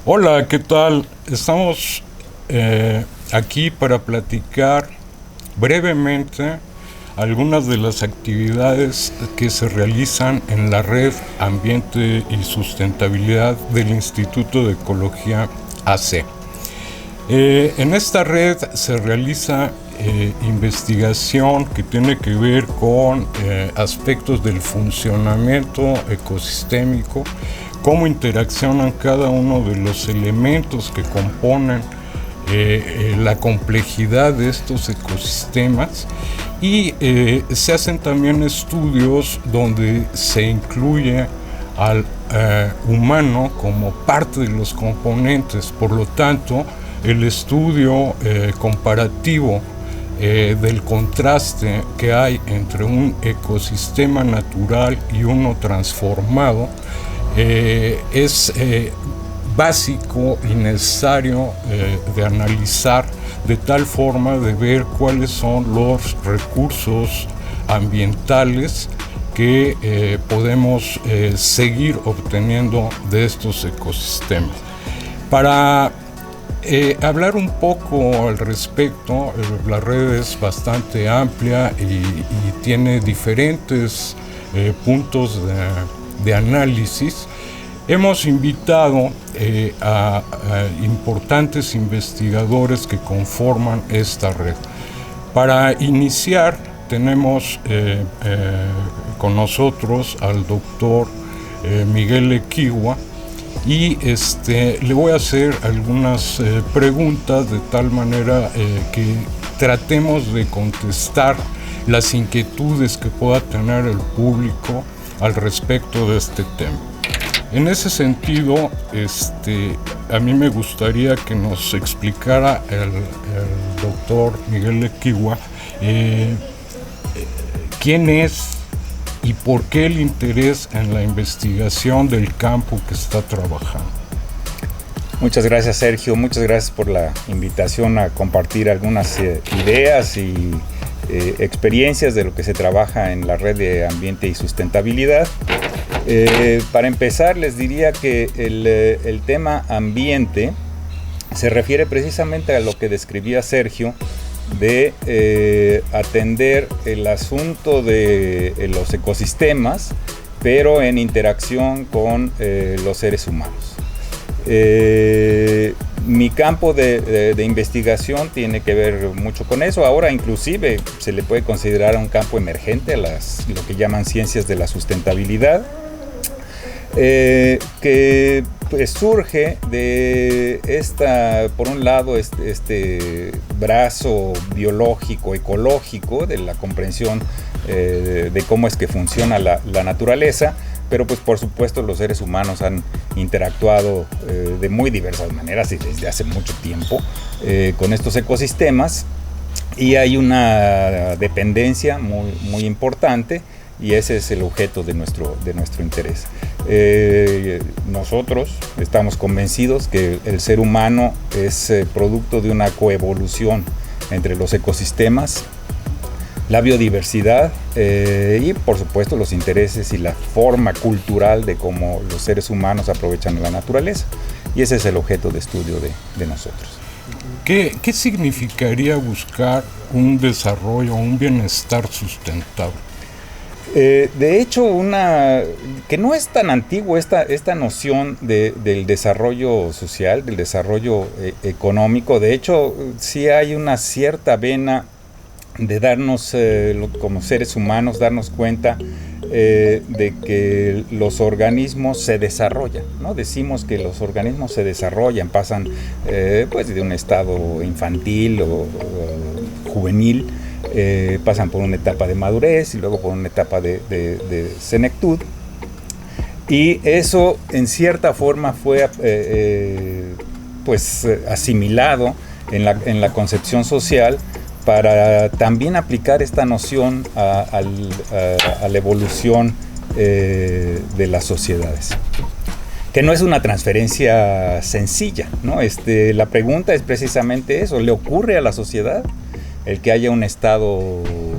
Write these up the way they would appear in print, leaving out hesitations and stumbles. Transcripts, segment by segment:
Hola, ¿qué tal? Estamos aquí para platicar brevemente algunas de las actividades que se realizan en la red Ambiente y Sustentabilidad del Instituto de Ecología AC. En esta red se realiza investigación que tiene que ver con aspectos del funcionamiento ecosistémico, cómo interaccionan cada uno de los elementos que componen la complejidad de estos ecosistemas, y se hacen también estudios donde se incluye al humano como parte de los componentes. Por lo tanto, el estudio comparativo del contraste que hay entre un ecosistema natural y uno transformado es básico y necesario de analizar, de tal forma de ver cuáles son los recursos ambientales que podemos seguir obteniendo de estos ecosistemas. Para hablar un poco al respecto, la red es bastante amplia y tiene diferentes puntos de análisis. Hemos invitado a importantes investigadores que conforman esta red. Para iniciar, tenemos con nosotros al doctor Miguel Equihua, y le voy a hacer algunas preguntas de tal manera que tratemos de contestar las inquietudes que pueda tener el público al respecto de este tema. En ese sentido, a mí me gustaría que nos explicara el doctor Miguel Equihua quién es y por qué el interés en la investigación del campo que está trabajando. Muchas gracias, Sergio. Muchas gracias por la invitación a compartir algunas ideas y experiencias de lo que se trabaja en la red de ambiente y sustentabilidad. Para empezar, les diría que el tema ambiente se refiere precisamente a lo que describía Sergio, de atender el asunto de los ecosistemas, pero en interacción con los seres humanos. Mi campo de investigación tiene que ver mucho con eso. Ahora inclusive se le puede considerar un campo emergente a lo que llaman ciencias de la sustentabilidad, que pues surge de por un lado, este brazo biológico, ecológico, de la comprensión de cómo es que funciona la naturaleza, pero pues por supuesto los seres humanos han interactuado de muy diversas maneras y desde hace mucho tiempo con estos ecosistemas, y hay una dependencia muy importante, y ese es el objeto de nuestro interés. Nosotros estamos convencidos que el ser humano es producto de una coevolución entre los ecosistemas, la biodiversidad y por supuesto los intereses y la forma cultural de cómo los seres humanos aprovechan la naturaleza, y ese es el objeto de estudio de nosotros. ¿Qué significaría buscar un desarrollo, un bienestar sustentable? De hecho, que no es tan antiguo esta noción del desarrollo social, del desarrollo económico. De hecho, sí hay una cierta vena de darnos, como seres humanos, darnos cuenta de que los organismos se desarrollan, ¿no? Decimos que los organismos se desarrollan, pasan pues de un estado infantil o juvenil, pasan por una etapa de madurez y luego por una etapa de senectud, y eso en cierta forma fue asimilado en la concepción social para también aplicar esta noción a la evolución de las sociedades, que no es una transferencia sencilla, ¿no? La pregunta es precisamente eso: ¿le ocurre a la sociedad el que haya un estado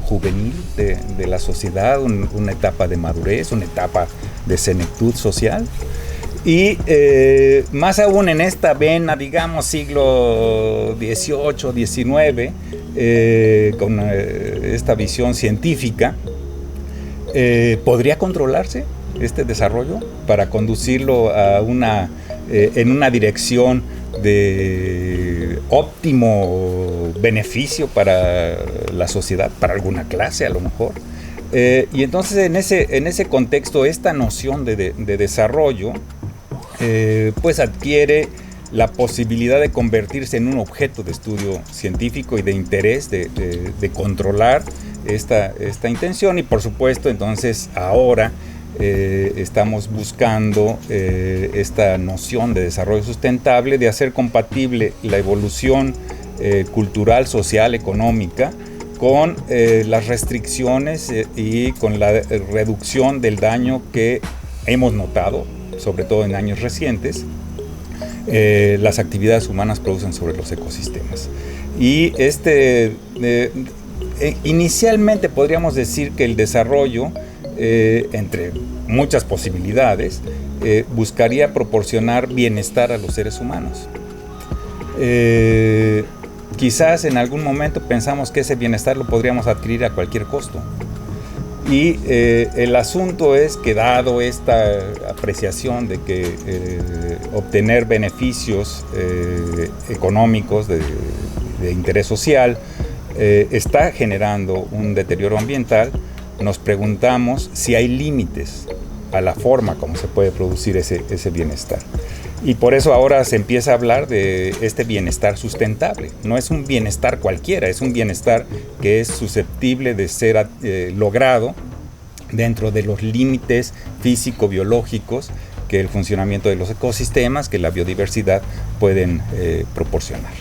juvenil de la sociedad, una etapa de madurez, una etapa de senectud social? Y más aún en esta vena, digamos, siglo XVIII, XIX, con esta visión científica, ¿podría controlarse este desarrollo para conducirlo a en una dirección de óptimo beneficio para la sociedad, para alguna clase a lo mejor? Y entonces en ese contexto esta noción de desarrollo pues adquiere la posibilidad de convertirse en un objeto de estudio científico y de interés de controlar esta intención. Y por supuesto entonces ahora estamos buscando esta noción de desarrollo sustentable, de hacer compatible la evolución cultural, social, económica con las restricciones y con la reducción del daño que hemos notado, sobre todo en años recientes, las actividades humanas producen sobre los ecosistemas. Y inicialmente podríamos decir que el desarrollo, entre muchas posibilidades, buscaría proporcionar bienestar a los seres humanos. Quizás en algún momento pensamos que ese bienestar lo podríamos adquirir a cualquier costo. Y el asunto es que, dado esta apreciación de que obtener beneficios económicos de interés social está generando un deterioro ambiental, nos preguntamos si hay límites a la forma como se puede producir ese bienestar. Y por eso ahora se empieza a hablar de este bienestar sustentable. No es un bienestar cualquiera, es un bienestar que es susceptible de ser logrado dentro de los límites físico-biológicos que el funcionamiento de los ecosistemas, que la biodiversidad pueden proporcionar.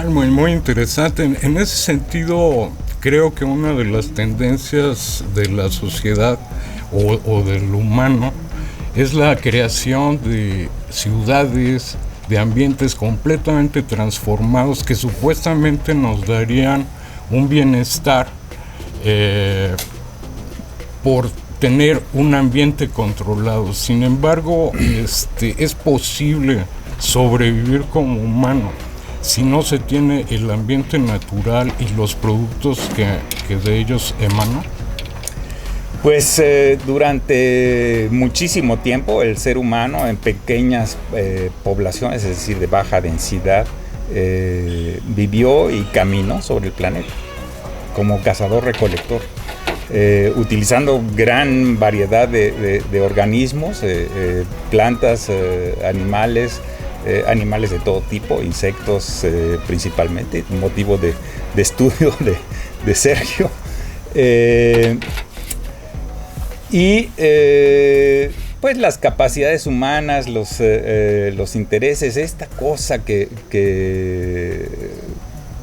Muy, muy interesante. En ese sentido, creo que una de las tendencias de la sociedad o del humano es la creación de ciudades, de ambientes completamente transformados que supuestamente nos darían un bienestar por tener un ambiente controlado. Sin embargo, es posible sobrevivir como humano si no se tiene el ambiente natural y los productos que de ellos emanan. Pues durante muchísimo tiempo el ser humano en pequeñas poblaciones, es decir, de baja densidad, vivió y caminó sobre el planeta como cazador-recolector, utilizando gran variedad de organismos, plantas, animales de todo tipo, insectos principalmente, motivo de estudio de Sergio. Pues las capacidades humanas, los intereses, esta cosa que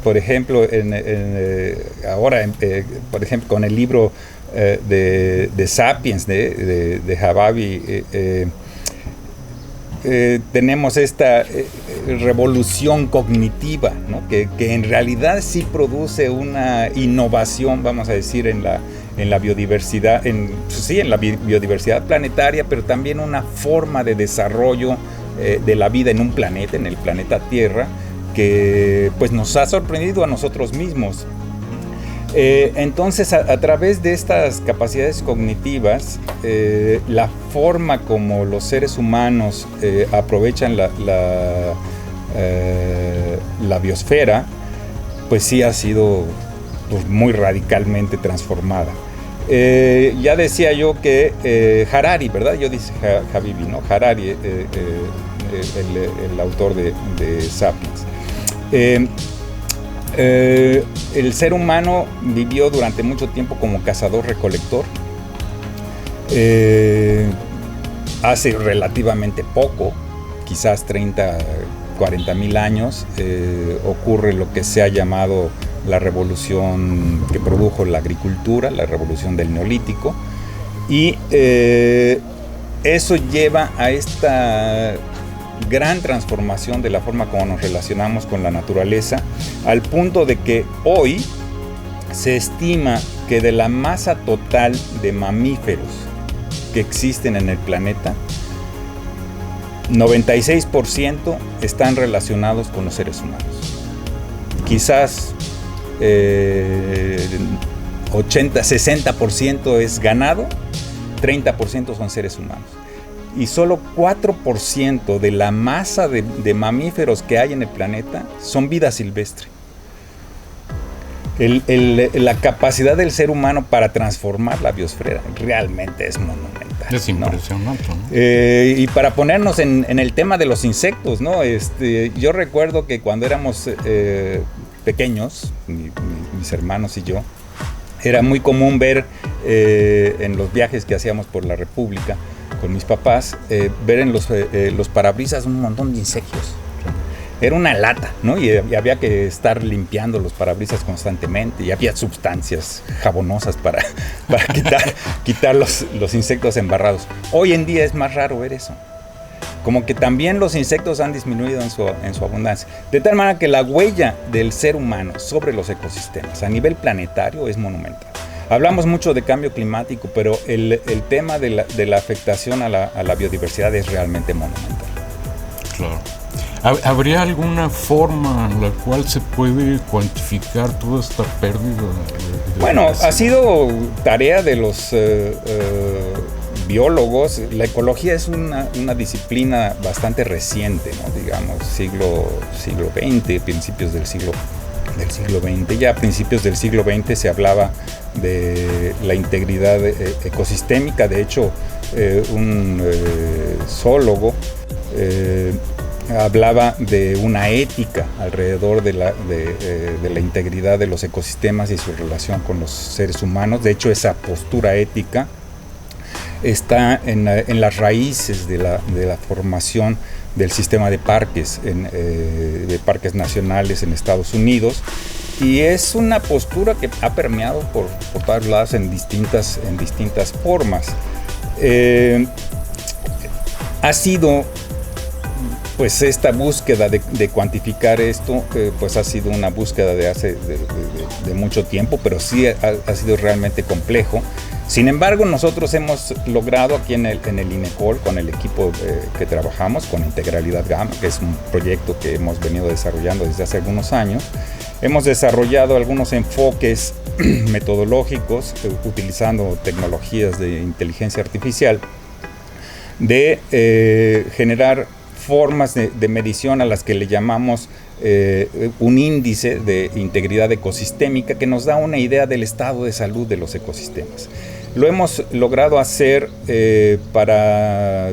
por ejemplo, ahora, por ejemplo, con el libro de Sapiens de Harari, tenemos esta revolución cognitiva, ¿no? que en realidad sí produce una innovación, vamos a decir, en la biodiversidad, en la biodiversidad planetaria, pero también una forma de desarrollo de la vida en un planeta, en el planeta Tierra, que pues nos ha sorprendido a nosotros mismos. Entonces, a través de estas capacidades cognitivas, la forma como los seres humanos aprovechan la biosfera, pues sí ha sido pues, muy radicalmente transformada. Ya decía yo que Harari, ¿verdad? Yo dije Habibi, ¿no? Harari, el autor de Sapiens. El ser humano vivió durante mucho tiempo como cazador-recolector. Hace relativamente poco, quizás 30, 40 mil años, ocurre lo que se ha llamado la revolución que produjo la agricultura, la revolución del Neolítico, y eso lleva a esta gran transformación de la forma como nos relacionamos con la naturaleza, al punto de que hoy se estima que de la masa total de mamíferos que existen en el planeta, 96% están relacionados con los seres humanos. Quizás 60% es ganado, 30% son seres humanos. Y solo 4% de la masa de mamíferos que hay en el planeta son vida silvestre. La capacidad del ser humano para transformar la biosfera realmente es monumental. Es impresionante, ¿no? Y para ponernos en el tema de los insectos, ¿no? Yo recuerdo que cuando éramos pequeños, mis hermanos y yo, era muy común ver en los viajes que hacíamos por la República con mis papás, ver en los parabrisas un montón de insectos. Era una lata, ¿no? Y había que estar limpiando los parabrisas constantemente, y había sustancias jabonosas para quitar los insectos embarrados. Hoy en día es más raro ver eso. Como que también los insectos han disminuido en su abundancia. De tal manera que la huella del ser humano sobre los ecosistemas a nivel planetario es monumental. Hablamos mucho de cambio climático, pero el tema de la afectación a la biodiversidad es realmente monumental. Claro. ¿Habría alguna forma en la cual se puede cuantificar toda esta pérdida? Bueno, ha sido tarea de los biólogos. La ecología es una disciplina bastante reciente, ¿no? Digamos, siglo XX, principios del siglo XX. Ya a principios del siglo XX se hablaba de la integridad ecosistémica. De hecho, un zoólogo hablaba de una ética alrededor de la integridad de los ecosistemas y su relación con los seres humanos. De hecho, esa postura ética está en las raíces de la formación del sistema de parques, de parques nacionales en Estados Unidos, y es una postura que ha permeado por todos lados en distintas formas. Ha sido, pues, esta búsqueda de cuantificar esto, pues ha sido una búsqueda de mucho tiempo, pero sí ha sido realmente complejo. Sin embargo, nosotros hemos logrado aquí en el INECOL, con el equipo que trabajamos, con Integralidad Gamma, que es un proyecto que hemos venido desarrollando desde hace algunos años, hemos desarrollado algunos enfoques metodológicos utilizando tecnologías de inteligencia artificial de generar formas de medición a las que le llamamos un índice de integridad ecosistémica que nos da una idea del estado de salud de los ecosistemas. Lo hemos logrado hacer para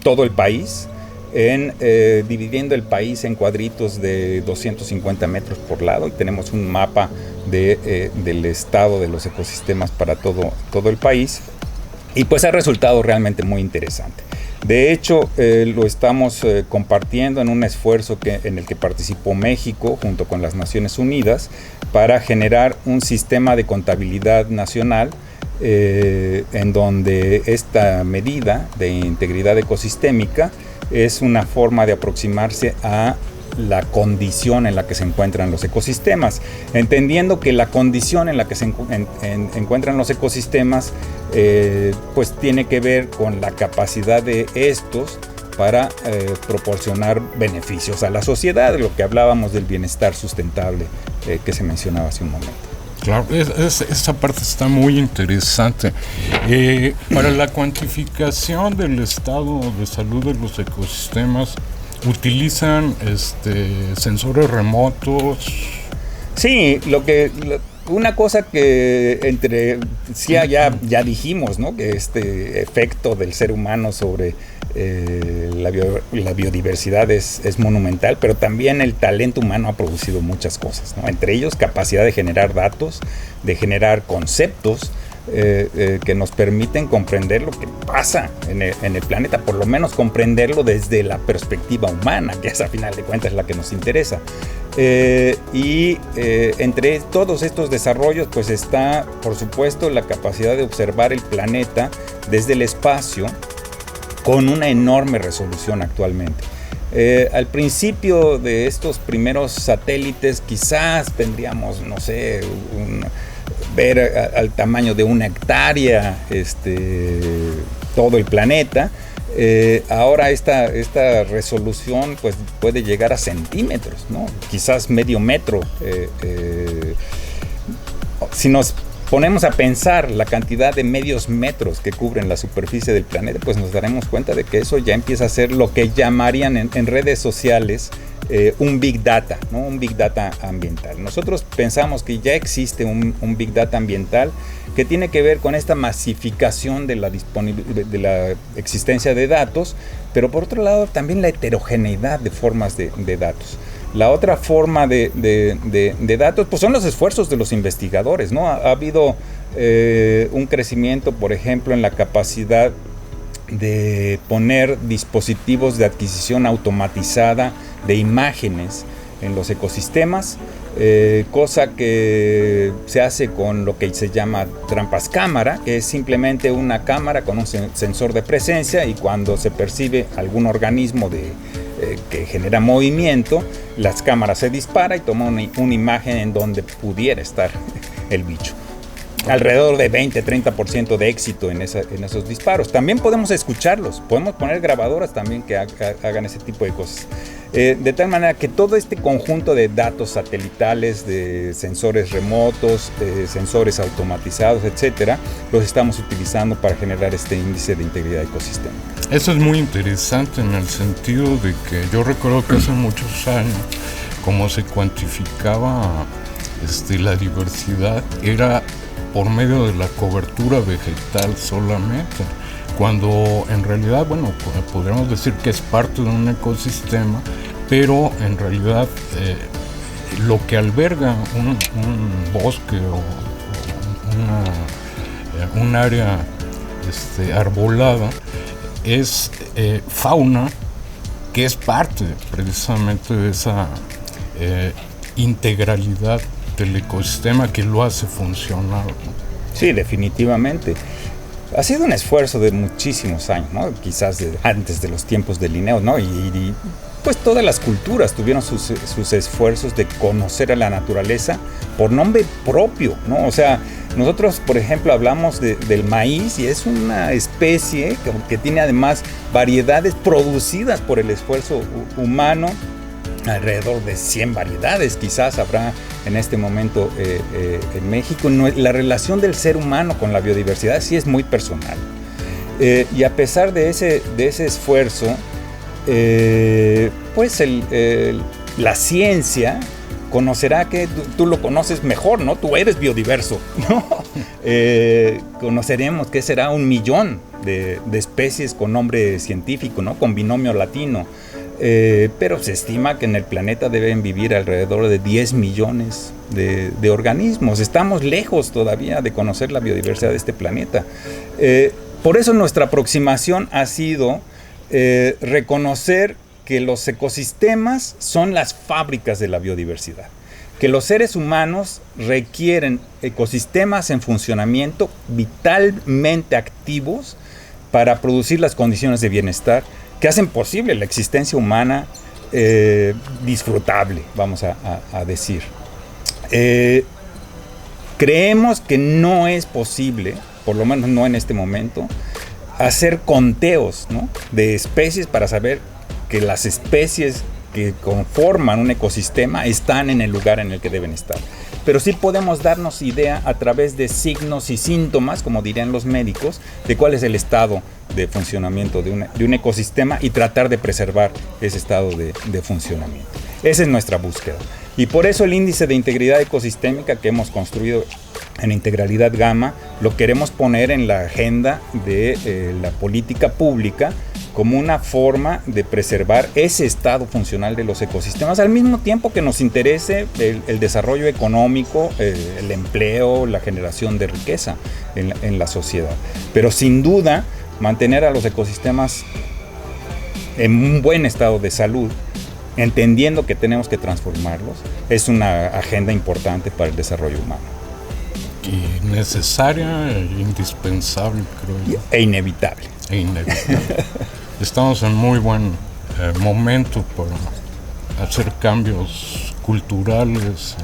todo el país, dividiendo el país en cuadritos de 250 metros por lado, y tenemos un mapa del estado de los ecosistemas para todo el país, y pues ha resultado realmente muy interesante. De hecho, lo estamos compartiendo en un esfuerzo en el que participó México junto con las Naciones Unidas para generar un sistema de contabilidad nacional en donde esta medida de integridad ecosistémica es una forma de aproximarse a la condición en la que se encuentran los ecosistemas, entendiendo que la condición en la que se encuentran los ecosistemas pues tiene que ver con la capacidad de estos para proporcionar beneficios a la sociedad, lo que hablábamos del bienestar sustentable que se mencionaba hace un momento. Claro, esa parte está muy interesante. Para la cuantificación del estado de salud de los ecosistemas, ¿utilizan sensores remotos? Sí, una cosa que ya dijimos, ¿no? Que este efecto del ser humano sobre la biodiversidad es monumental, pero también el talento humano ha producido muchas cosas, ¿no? Entre ellos capacidad de generar datos, de generar conceptos que nos permiten comprender lo que pasa en el planeta, por lo menos comprenderlo desde la perspectiva humana, que es a final de cuentas la que nos interesa. Entre todos estos desarrollos pues está, por supuesto, la capacidad de observar el planeta desde el espacio con una enorme resolución actualmente. Al principio de estos primeros satélites quizás tendríamos, no sé, ver al tamaño de una hectárea todo el planeta. Ahora esta resolución pues puede llegar a centímetros, ¿no? Quizás medio metro. Si nos ponemos a pensar la cantidad de medios metros que cubren la superficie del planeta, pues nos daremos cuenta de que eso ya empieza a ser lo que llamarían en redes sociales un Big Data, ¿no? Un Big Data ambiental. Nosotros pensamos que ya existe un Big Data ambiental que tiene que ver con esta masificación de la existencia de datos, pero por otro lado también la heterogeneidad de formas de datos. La otra forma de datos pues son los esfuerzos de los investigadores, ¿no? Ha habido un crecimiento, por ejemplo, en la capacidad de poner dispositivos de adquisición automatizada de imágenes en los ecosistemas, cosa que se hace con lo que se llama trampas cámara, que es simplemente una cámara con un sensor de presencia, y cuando se percibe algún organismo que genera movimiento, las cámaras se dispara y toma una imagen en donde pudiera estar el bicho. Alrededor de 20-30% de éxito en esos disparos. También podemos escucharlos, podemos poner grabadoras también que hagan ese tipo de cosas. De tal manera que todo este conjunto de datos satelitales, de sensores remotos, sensores automatizados, etcétera, los estamos utilizando para generar este índice de integridad ecosistémica. Eso es muy interesante en el sentido de que yo recuerdo que hace muchos años, como se cuantificaba la diversidad, era por medio de la cobertura vegetal solamente, cuando en realidad, bueno, podríamos decir que es parte de un ecosistema, pero en realidad lo que alberga un bosque o un área arbolada es fauna que es parte precisamente de esa integralidad del ecosistema que lo hace funcionar, ¿no? Sí, definitivamente. Ha sido un esfuerzo de muchísimos años, ¿no? Quizás antes de los tiempos de Linneo, ¿no? Y pues todas las culturas tuvieron sus esfuerzos de conocer a la naturaleza por nombre propio, ¿no? O sea, nosotros, por ejemplo, hablamos del maíz, y es una especie que tiene además variedades producidas por el esfuerzo humano. Alrededor de 100 variedades quizás habrá en este momento en México. La relación del ser humano con la biodiversidad sí es muy personal. Y a pesar de ese esfuerzo, pues la ciencia conocerá que tú lo conoces mejor, ¿no? Tú eres biodiverso, ¿no? Conoceremos que será 1 millón de especies con nombre científico, ¿no? Con binomio latino. Pero se estima que en el planeta deben vivir alrededor de 10 millones de organismos. Estamos lejos todavía de conocer la biodiversidad de este planeta. Por eso nuestra aproximación ha sido reconocer que los ecosistemas son las fábricas de la biodiversidad, que los seres humanos requieren ecosistemas en funcionamiento vitalmente activos para producir las condiciones de bienestar que hacen posible la existencia humana disfrutable, vamos a decir. Creemos que no es posible, por lo menos no en este momento, hacer conteos, ¿no?, de especies para saber que las especies que conforman un ecosistema están en el lugar en el que deben estar. Pero sí podemos darnos idea a través de signos y síntomas, como dirían los médicos, de cuál es el estado de funcionamiento de un ecosistema y tratar de preservar ese estado de funcionamiento. Esa es nuestra búsqueda. Y por eso el índice de integridad ecosistémica que hemos construido en Integralidad Gamma lo queremos poner en la agenda de la política pública como una forma de preservar ese estado funcional de los ecosistemas, al mismo tiempo que nos interese el desarrollo económico, el empleo, la generación de riqueza en la sociedad. Pero sin duda, mantener a los ecosistemas en un buen estado de salud, entendiendo que tenemos que transformarlos, es una agenda importante para el desarrollo humano. Y necesaria e indispensable, creo yo. E inevitable. Estamos en muy buen momento para hacer cambios culturales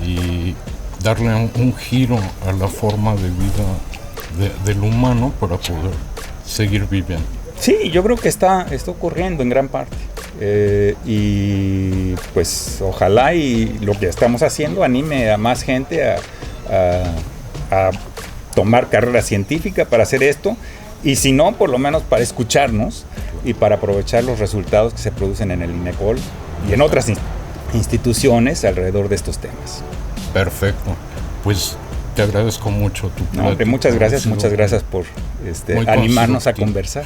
y darle un giro a la forma de vida del humano para poder seguir viviendo. Sí, yo creo que está ocurriendo en gran parte. Y pues ojalá y lo que estamos haciendo anime a más gente a tomar carrera científica para hacer esto, y si no, por lo menos para escucharnos y para aprovechar los resultados que se producen en el INECOL y en otras instituciones alrededor de estos temas. Perfecto. Pues te agradezco mucho tu plática. Muchas gracias por animarnos a conversar.